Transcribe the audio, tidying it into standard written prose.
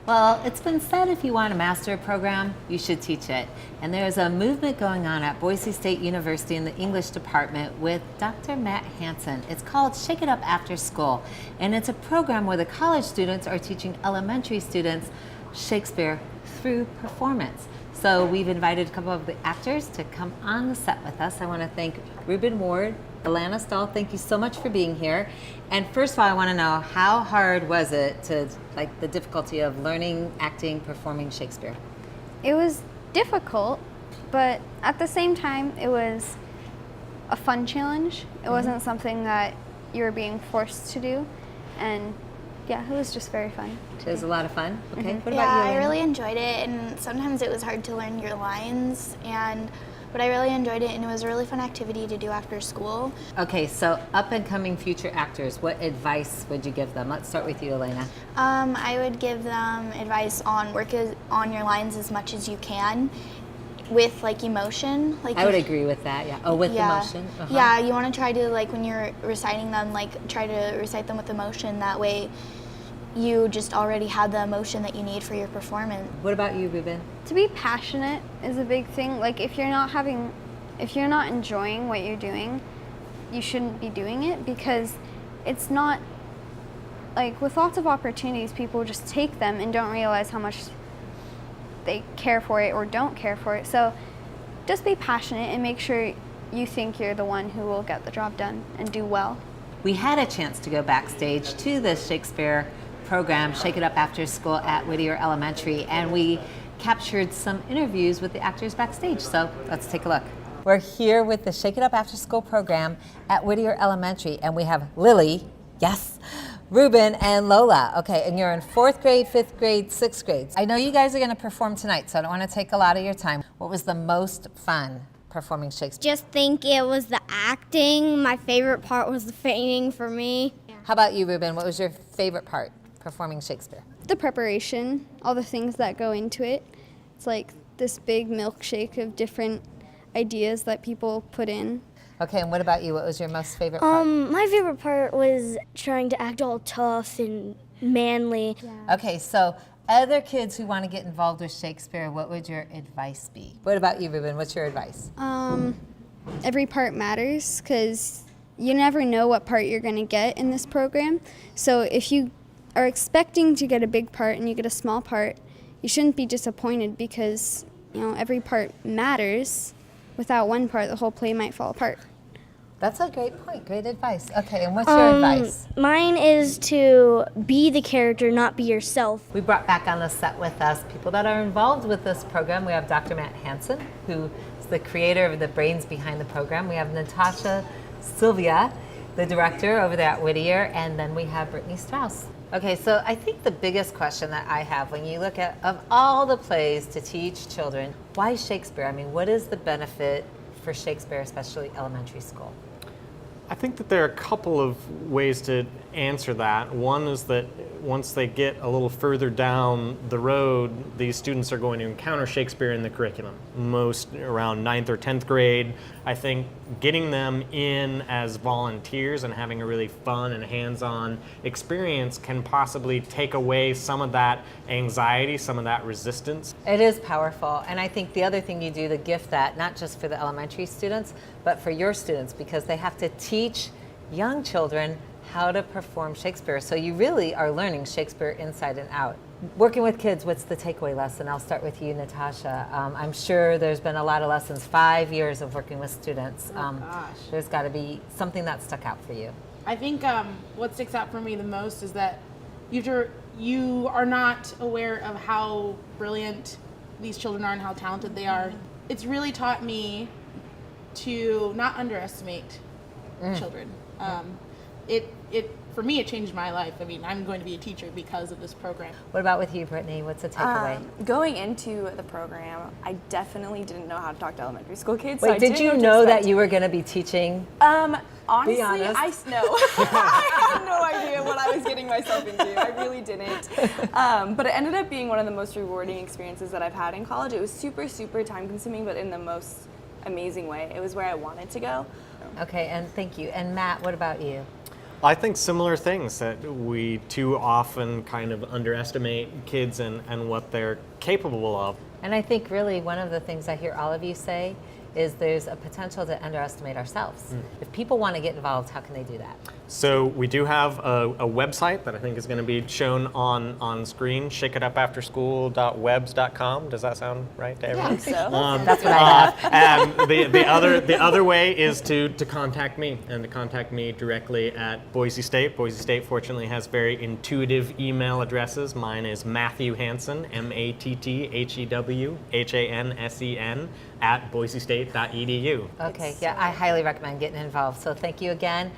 Well, it's been said if you want to master a program, you should teach it. And there's a movement going on at Boise State University in the English department with Dr. Matt Hansen. It's called Shake It Up Afterschool. And it's a program where the college students are teaching elementary students Shakespeare through performance. So we've invited a couple of the actors to come on the set with us. I want to thank Ruben Ward, Alana Stahl, thank you so much for being here. And first of all, I want to know, how hard was it to, like, the difficulty of learning, acting, performing Shakespeare? It was difficult, but at the same time, it was a fun challenge. It wasn't something that you were being forced to do. And yeah, it was just very fun. It was a lot of fun. Okay, what about you? Yeah, I Elena? really enjoyed it, and sometimes it was hard to learn your lines, but I really enjoyed it, and it was a really fun activity to do after school. Okay, so up and coming future actors, what advice would you give them? Let's start with you, Elena. I would give them advice on on your lines as much as you can, with like emotion. Like I would agree with that. Yeah. Oh, with emotion. Uh-huh. Yeah, you want to try to, like, when you're reciting them, like, try to recite them with emotion. That way, you just already have the emotion that you need for your performance. What about you, Ruben? To be passionate is a big thing. Like, if you're not enjoying what you're doing, you shouldn't be doing it, because it's not, like, with lots of opportunities, people just take them and don't realize how much they care for it or don't care for it. So just be passionate and make sure you think you're the one who will get the job done and do well. We had a chance to go backstage to the Shakespeare program, Shake It Up Afterschool at Whittier Elementary, and we captured some interviews with the actors backstage. So let's take a look. We're here with the Shake It Up Afterschool program at Whittier Elementary, and we have Lily, yes, Ruben, and Lola. Okay, and you're in 4th grade, 5th grade, 6th grade. I know you guys are going to perform tonight, so I don't want to take a lot of your time. What was the most fun performing Shakespeare? Just think it was the acting. My favorite part was the fainting for me. How about you, Ruben? What was your favorite part performing Shakespeare? The preparation, all the things that go into it. It's like this big milkshake of different ideas that people put in. Okay, and what about you? What was your most favorite part? My favorite part was trying to act all tough and manly. Yeah. Okay, so other kids who want to get involved with Shakespeare, what would your advice be? What about you, Ruben? What's your advice? Every part matters, because you never know what part you're going to get in this program. So if you are expecting to get a big part and you get a small part, you shouldn't be disappointed, because, you know, every part matters. Without one part, the whole play might fall apart. That's a great point. Great advice. Okay, and what's your advice? Mine is to be the character, not be yourself. We brought back on the set with us people that are involved with this program. We have Dr. Matt Hansen, who is the creator of the brains behind the program. We have Natasha Sylvia, the director over there at Whittier, and then we have Brittany Strauss. Okay, so I think the biggest question that I have when you look at, of all the plays to teach children, why Shakespeare? I mean, what is the benefit for Shakespeare, especially elementary school? I think that there are a couple of ways to answer that. One is that once they get a little further down the road, these students are going to encounter Shakespeare in the curriculum. Most around 9th or 10th grade. I think getting them in as volunteers and having a really fun and hands-on experience can possibly take away some of that anxiety, some of that resistance. It is powerful, and I think the other thing you do to gift that, not just for the elementary students, but for your students, because they have to teach young children how to perform Shakespeare. So you really are learning Shakespeare inside and out. Working with kids, what's the takeaway lesson? I'll start with you, Natasha. I'm sure there's been a lot of lessons, 5 years of working with students. There's got to be something that stuck out for you. I think what sticks out for me the most is that you are not aware of how brilliant these children are and how talented they are. It's really taught me to not underestimate children. For me, it changed my life. I mean, I'm going to be a teacher because of this program. What about with you, Brittany? What's the takeaway? Going into the program, I definitely didn't know how to talk to elementary school kids. Wait, so did you know that you were going to be teaching? Honestly, Be honest. I had no idea what I was getting myself into. I really didn't. But it ended up being one of the most rewarding experiences that I've had in college. It was super, super time consuming, but in the most amazing way. It was where I wanted to go. Okay, and thank you. And Matt, what about you? I think similar things, that we too often kind of underestimate kids and what they're capable of. And I think really one of the things I hear all of you say is there's a potential to underestimate ourselves. If people want to get involved, how can they do that? So we do have a website that I think is going to be shown on screen, shakeitupafterschool.webs.com. Does that sound right to everyone? So That's what I have. And the other way is to contact me, and to contact me directly at Boise State. Boise State fortunately has very intuitive email addresses. Mine is Matthew Hansen, MatthewHansen at boisestate.edu. Okay, yeah, I highly recommend getting involved. So thank you again.